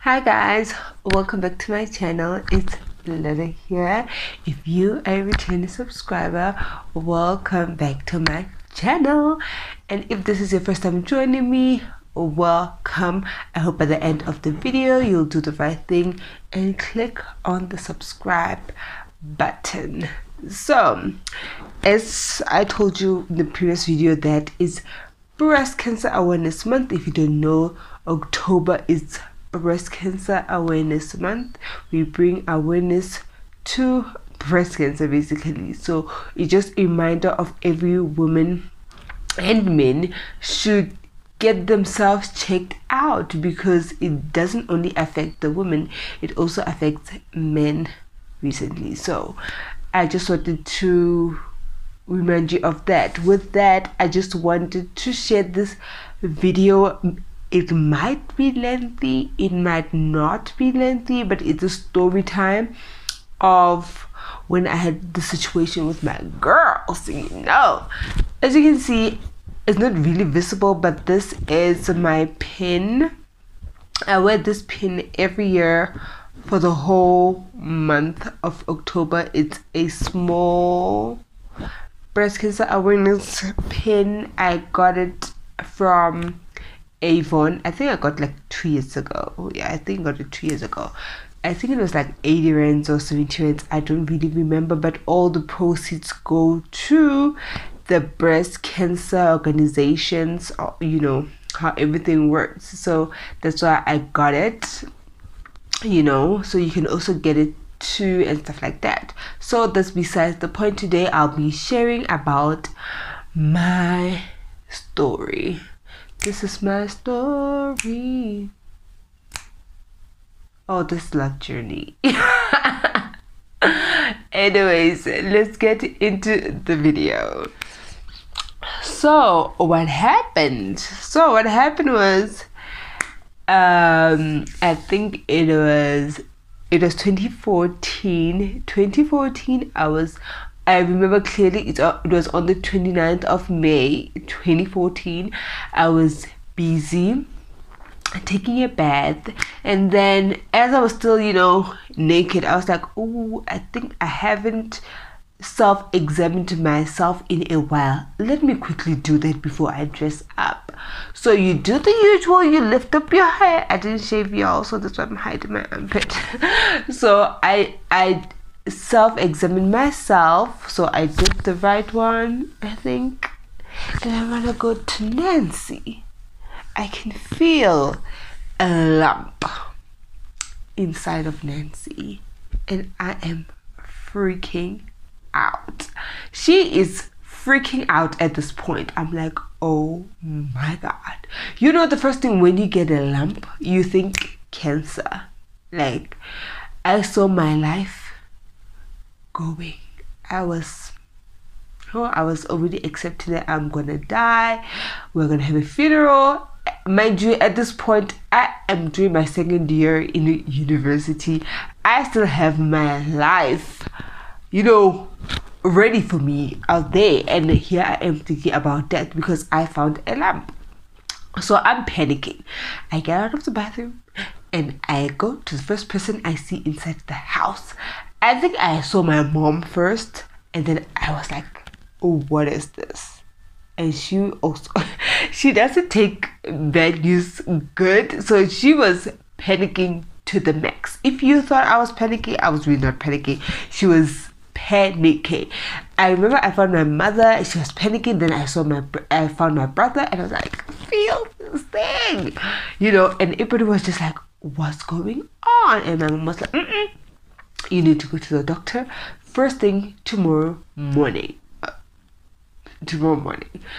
Hi guys, welcome back to my channel. It's Lily here. If you are a returning subscriber, welcome back to my channel. And if this is your first time joining me, welcome. I hope by the end of the video you'll do the right thing and click on the subscribe button. So as I told you in the previous video, that is Breast Cancer Awareness Month. If you don't know, October is Breast Cancer Awareness Month. We bring awareness to breast cancer basically. So it's just a reminder of every woman and men should get themselves checked out, because it doesn't only affect the women, it also affects men recently. So I just wanted to remind you of that. With that, I just wanted to share this video. It might be lengthy, it might not be lengthy, but it's a story time of when I had the situation with my girls. You know, as you can see, it's not really visible, but this is my pin. I wear this pin every year for the whole month of October. It's a small breast cancer awareness pin. I got it from Avon. I think I got like 2 years ago. Yeah, I think I got it 2 years ago. I think it was like 80 rands or 70 rands. I don't really remember, but all the proceeds go to the breast cancer organizations, or, you know, how everything works. So that's why I got it, you know, so you can also get it too and stuff like that. So that's besides the point. Today I'll be sharing about my story. This is my story. Oh, this love journey. Anyways, let's get into the video. So what happened? Was I think it was 2014. I remember clearly, it was on the 29th of May 2014. I was busy taking a bath, and then as I was still, you know, naked, I was like, oh, I think I haven't self-examined myself in a while. Let me quickly do that before I dress up. So you do the usual, you lift up your hair. I didn't shave, y'all, so that's why I'm hiding my armpit. So I self-examined myself. So I did the right one, I think. Then I'm gonna go to Nancy. I can feel a lump inside of Nancy, and I am freaking out. She is freaking out at this point. I'm like, oh my god. You know, the first thing when you get a lump, you think cancer. Like, I saw my life going. I was already accepting that I'm gonna die. We're gonna have a funeral. Mind you, at this point, I am doing my second year in university. I still have my life, you know, ready for me out there, and here I am thinking about death because I found a lump. So I'm panicking. I get out of the bathroom and I go to the first person I see inside the house. I think I saw my mom first, and then I was like, oh, what is this? And she also she doesn't take bad news good, so she was panicking to the max. If you thought I was panicking, I was really not panicking. She was panicking. I remember I found my mother, she was panicking. Then I found my brother, and I was like, feel this thing, you know. And everybody was just like, what's going on? And my mom was like, you need to go to the doctor first thing tomorrow morning.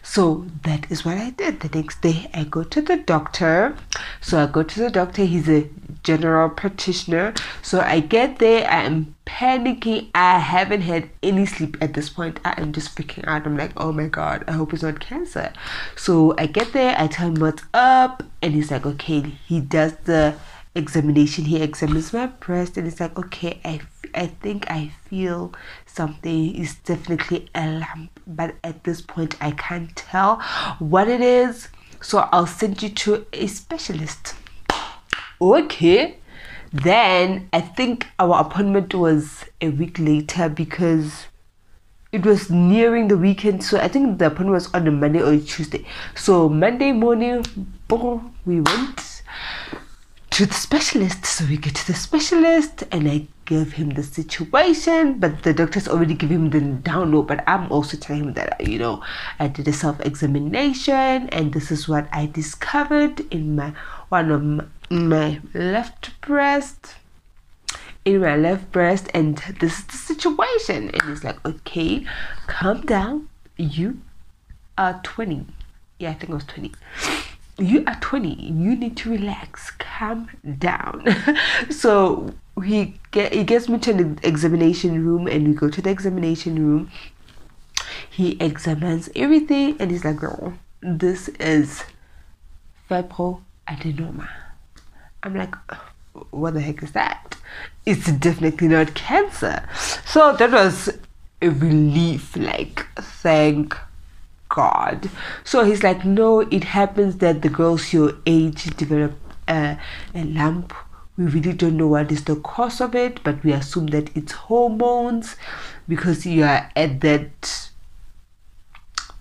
So that is what I did. The next day I go to the doctor. He's a general practitioner. So I get there, I am panicking. I haven't had any sleep at this point. I am just freaking out. I'm like, oh my god, I hope it's not cancer. So I get there, I tell him what's up, and he's like, okay. He does the examination. He examines my breast, and it's like, okay, I think I feel something. Is definitely a lump, but at this point I can't tell what it is. So I'll send you to a specialist. okay. Then I think our appointment was a week later because it was nearing the weekend. So I think the appointment was on a Monday or a Tuesday. So Monday morning, boom, we went to the specialist. So we get to the specialist and I give him the situation, but the doctor's already given him the down low. But I'm also telling him that, you know, I did a self-examination and this is what I discovered in my left breast, and this is the situation. And he's like, okay, calm down, you are 20. Yeah, I think I was 20. You are 20, you need to relax, calm down. So he gets me to an examination room and we go to the examination room. He examines everything and he's like, girl, this is fibroadenoma. I'm like, what the heck is that? It's definitely not cancer. So that was a relief, like, thank God. So he's like, no, it happens that the girls your age develop a lump. We really don't know what is the cause of it, but we assume that it's hormones because you are at that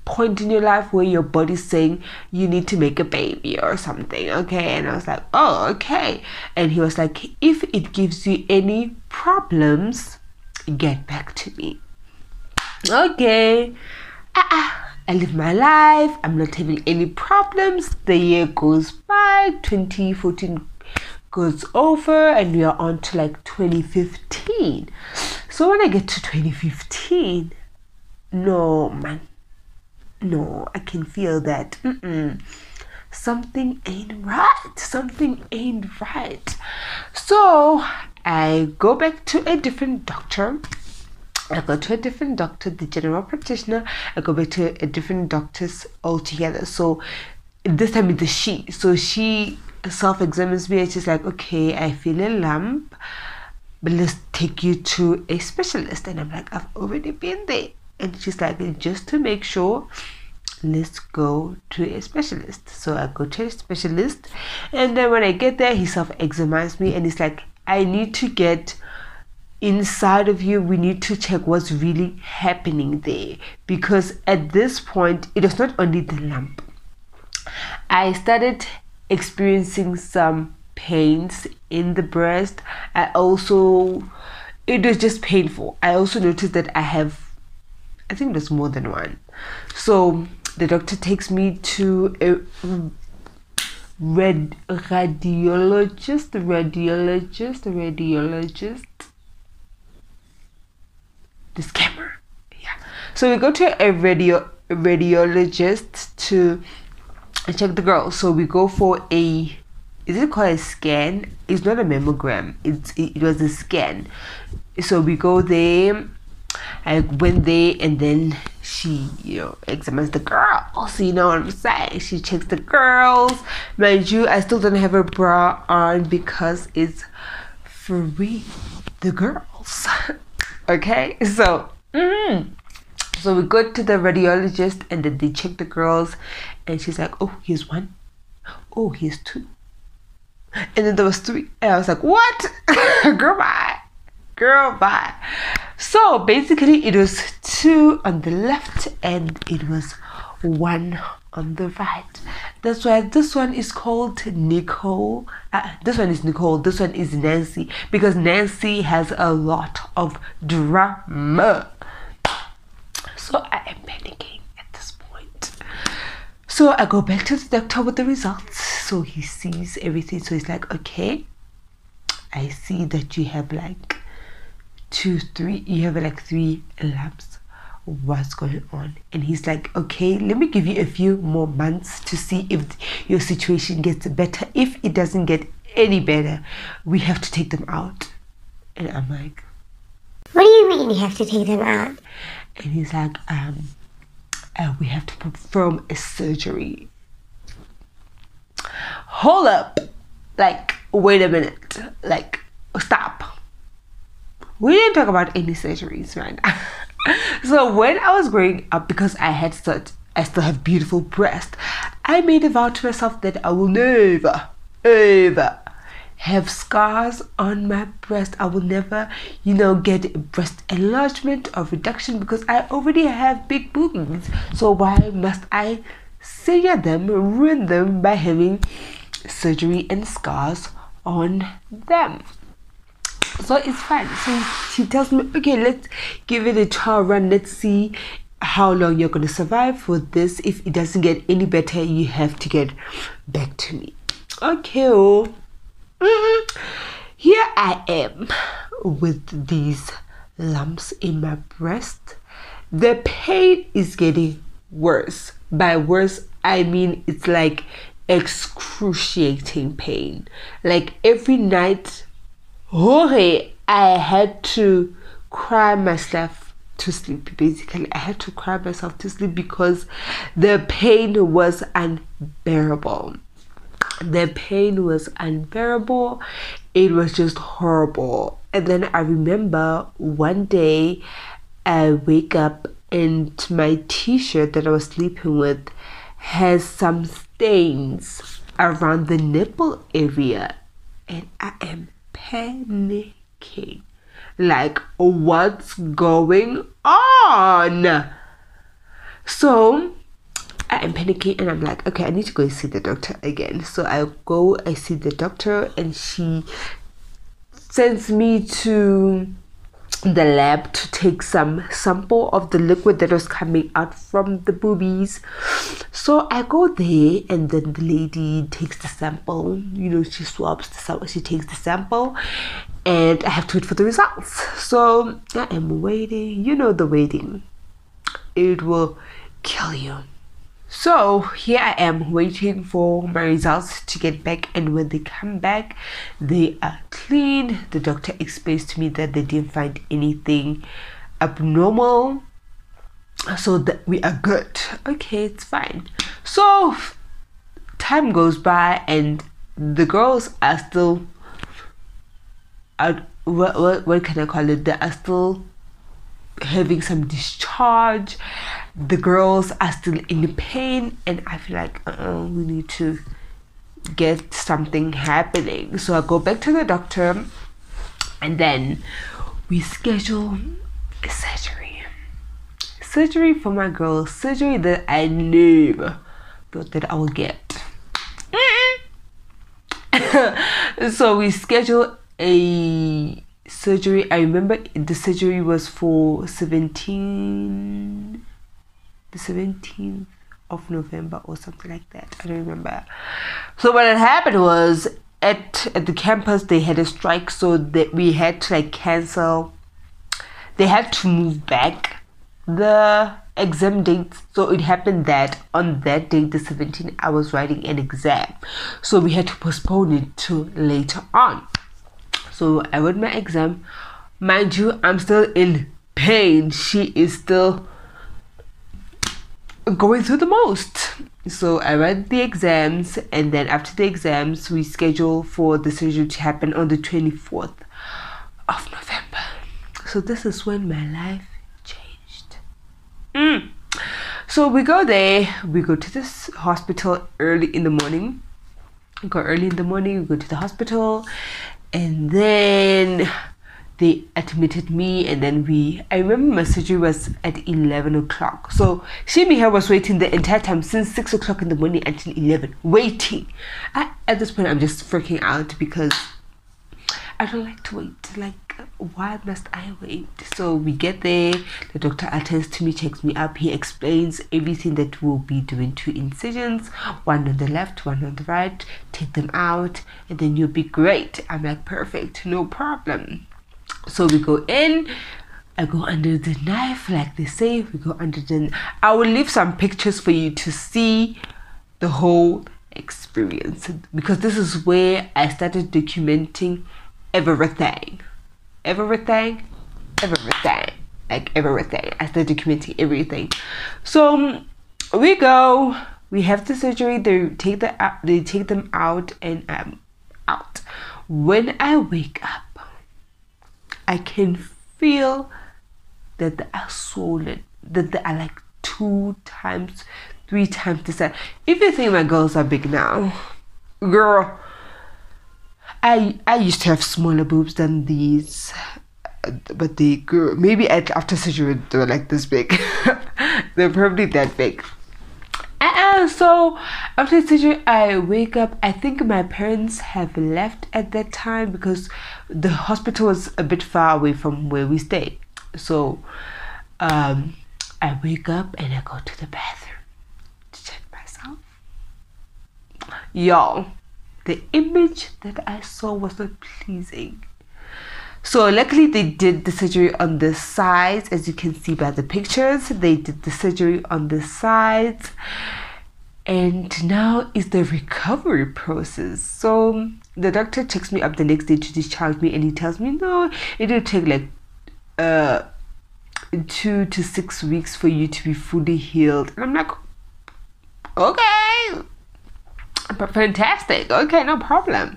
point in your life where your body's saying you need to make a baby or something. Okay. And I was like, oh, okay. And he was like, if it gives you any problems, get back to me. Okay. I live my life. I'm not having any problems. The year goes by. 2014 goes over and we are on to like 2015. So when I get to 2015, no, man. No, I can feel that something ain't right. Something ain't right. So I go back to a different doctor. I go to a different doctor, the general practitioner. I go back to a different doctor's altogether. So this time it's a she. So she self-examines me and she's like, okay, I feel a lump, but let's take you to a specialist. And I'm like, I've already been there. And she's like, just to make sure, let's go to a specialist. So I go to a specialist. And then when I get there, he self-examines me and he's like, I need to get inside of you. We need to check what's really happening there. Because at this point, it was not only the lump. I started experiencing some pains in the breast. It was just painful. I also noticed that I think there's more than one. So the doctor takes me to a radiologist. This camera. Yeah. So we go to a radiologist to check the girl. So we go for is it called a scan? It's not a mammogram. It was a scan. So we go there. I went there and then she, examines the girls. You know what I'm saying? She checks the girls. Mind you, I still don't have a bra on because it's free the girls. Okay, so so we go to the radiologist and then they check the girls and she's like, oh, here's one. Oh, here's two. And then there was three. And I was like, what? Girl, bye. So basically it was two on the left and it was one on the right. That's why this one is called Nicole. This one is Nicole. This one is Nancy, because Nancy has a lot of drama. So I am panicking at this point. So I go back to the doctor with the results. So he sees everything. So he's like, okay, I see that you have like three lumps. What's going on? And he's like, okay, let me give you a few more months to see if your situation gets better. If it doesn't get any better, we have to take them out. And I'm like, what do you mean you have to take them out? And he's like, we have to perform a surgery. Hold up. Like, wait a minute. Like, stop. We didn't talk about any surgeries right now. So when I was growing up, because I still have beautiful breasts, I made a vow to myself that I will never, ever, have scars on my breast. I will never, get breast enlargement or reduction because I already have big boobies. So why must I sear them, ruin them by having surgery and scars on them? So it's fine. So she tells me, okay, let's give it a trial run. Let's see how long you're going to survive for this. If it doesn't get any better, you have to get back to me. Okay. Here I am with these lumps in my breast. The pain is getting worse. By worse, I mean it's like excruciating pain. Like every night, I had to cry myself to sleep. Basically, I had to cry myself to sleep because the pain was unbearable. The pain was unbearable. It was just horrible. And then I remember one day I wake up and my t-shirt that I was sleeping with has some stains around the nipple area, and I am panicking. Like, what's going on? So I am panicking and I'm like, okay, I need to go see the doctor again. So I see the doctor and she sends me to the lab to take some sample of the liquid that was coming out from the boobies. So I go there and then the lady takes the sample, she swabs the sample, she takes the sample, and I have to wait for the results. So I am waiting, the waiting, it will kill you. So here I am waiting for my results to get back, and when they come back, they are clean. The doctor explains to me that they didn't find anything abnormal, so that we are good. Okay, it's fine. So time goes by and the girls are still what can I call it? They are still having some discharge. The girls are still in pain, and I feel like we need to get something happening. So I go back to the doctor and then we schedule a surgery for my girls, surgery that I never thought that I would get. So we schedule a surgery. I remember the surgery was for the 17th of November or something like that. I don't remember. So what had happened was at the campus they had a strike, so that we had to cancel. They had to move back the exam dates. So it happened that on that date, the 17th, I was writing an exam, so we had to postpone it to later on. So I wrote my exam. Mind you, I'm still in pain. She is still going through the most. So I read the exams, and then after the exams we schedule for the surgery to happen on the 24th of November. So this is when my life changed. So we go there, we go to this hospital early in the morning. We go to the hospital, and then they admitted me, and then I remember my surgery was at 11 o'clock. So Shimi here was waiting the entire time since 6 o'clock in the morning until 11, waiting. At this point, I'm just freaking out because I don't like to wait. Like, why must I wait? So we get there, the doctor attends to me, checks me up, he explains everything that we'll be doing: 2 incisions, one on the left, one on the right, take them out, and then you'll be great. I'm like, perfect, no problem. So we go in, I go under the knife, like they say, we go under the... I will leave some pictures for you to see the whole experience, because this is where I started documenting everything. I started documenting everything. So we go, we have the surgery, they take them out, and I'm out. When I wake up, I can feel that they are swollen, that they are like 2 times, 3 times the size. If you think my girls are big now, girl, I used to have smaller boobs than these, but they grew. Maybe after surgery they were like this big. They're probably that big. So after surgery, I wake up. I think my parents have left at that time because the hospital was a bit far away from where we stayed. So I wake up and I go to the bathroom to check myself. Y'all, the image that I saw was not pleasing. So luckily they did the surgery on the sides, as you can see by the pictures. They did the surgery on the sides, and now is the recovery process. So the doctor checks me up the next day to discharge me, and he tells me no, it will take like 2 to 6 weeks for you to be fully healed. And I'm like, okay, but fantastic, okay, no problem.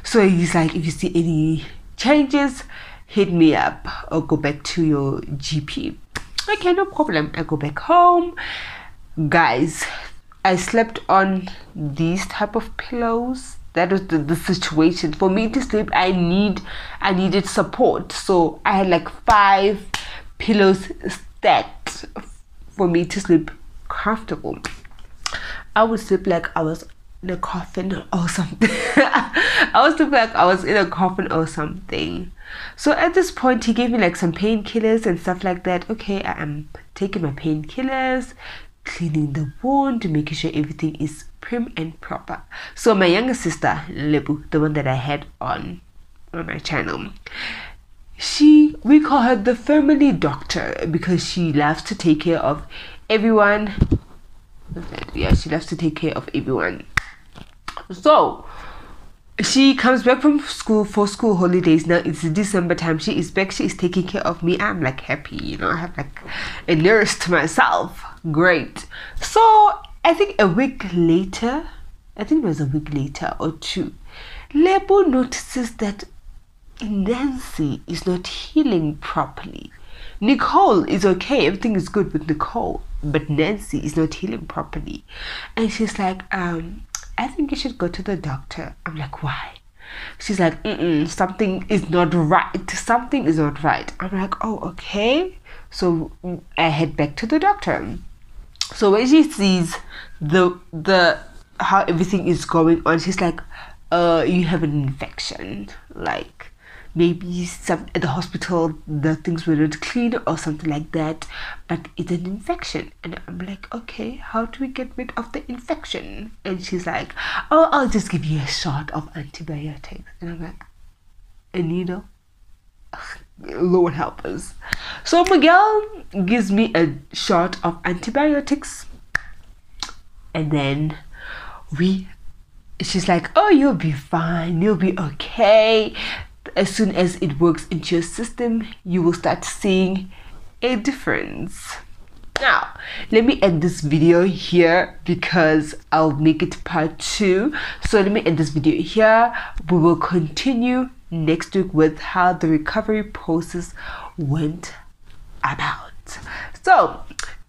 So he's like, if you see any changes, hit me up or go back to your GP. Okay, no problem. I go back home. Guys, I slept on these type of pillows. That was the situation. For me to sleep, I needed support. So I had like 5 pillows stacked for me to sleep comfortable. I would sleep like I was in a coffin or something. I was sleeping like I was in a coffin or something. So at this point, he gave me like some painkillers and stuff like that. Okay, I am taking my painkillers, cleaning the wound, making sure everything is prim and proper. So my younger sister, Lebu, the one that I had on my channel, we call her the family doctor because she loves to take care of everyone. Yeah, she loves to take care of everyone. So she comes back from school for school holidays. Now it's December time. She is back. She is taking care of me. I'm like happy, you know. I have like a nurse to myself. Great. So I think it was a week later or 2, Lebo notices that Nancy is not healing properly. Nicole is okay. Everything is good with Nicole, but Nancy is not healing properly. And she's like, I think you should go to the doctor. I'm like, why? She's like, something is not right. Something is not right. I'm like, oh, okay. So I head back to the doctor. So when she sees the how everything is going on, she's like, you have an infection. Like maybe at the hospital the things were not clean or something like that, but it's an infection. And I'm like, okay, how do we get rid of the infection? And she's like, oh, I'll just give you a shot of antibiotics. And I'm like, a needle? Lord help us. So Miguel gives me a shot of antibiotics, and then she's like, oh, you'll be fine, you'll be okay. As soon as it works into your system, you will start seeing a difference. Now, let me end this video here because I'll make it part 2. So let me end this video here. We will continue next week with how the recovery process went about. So,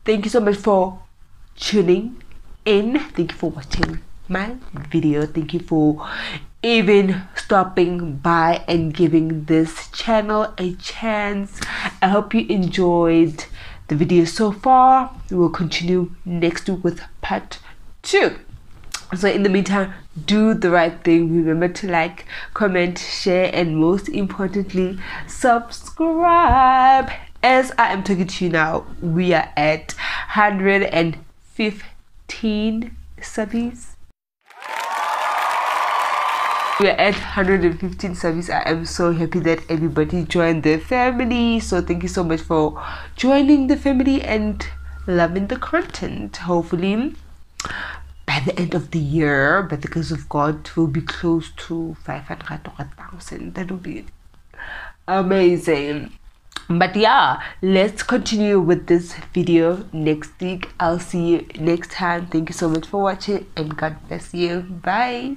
thank you so much for tuning in. Thank you for watching my video. Thank you for even stopping by and giving this channel a chance. I hope you enjoyed the video so far. We will continue next week with part 2. So in the meantime, do the right thing. Remember to like, comment, share, and most importantly, subscribe. As I am talking to you now, we are at 115 subbies. We are at 115 subbies. I am so happy that everybody joined the family. So thank you so much for joining the family and loving the content. Hopefully by the end of the year, by the grace of God, we'll be close to 500 or 1,000. That will be amazing. But yeah, let's continue with this video next week. I'll see you next time. Thank you so much for watching and God bless you. Bye.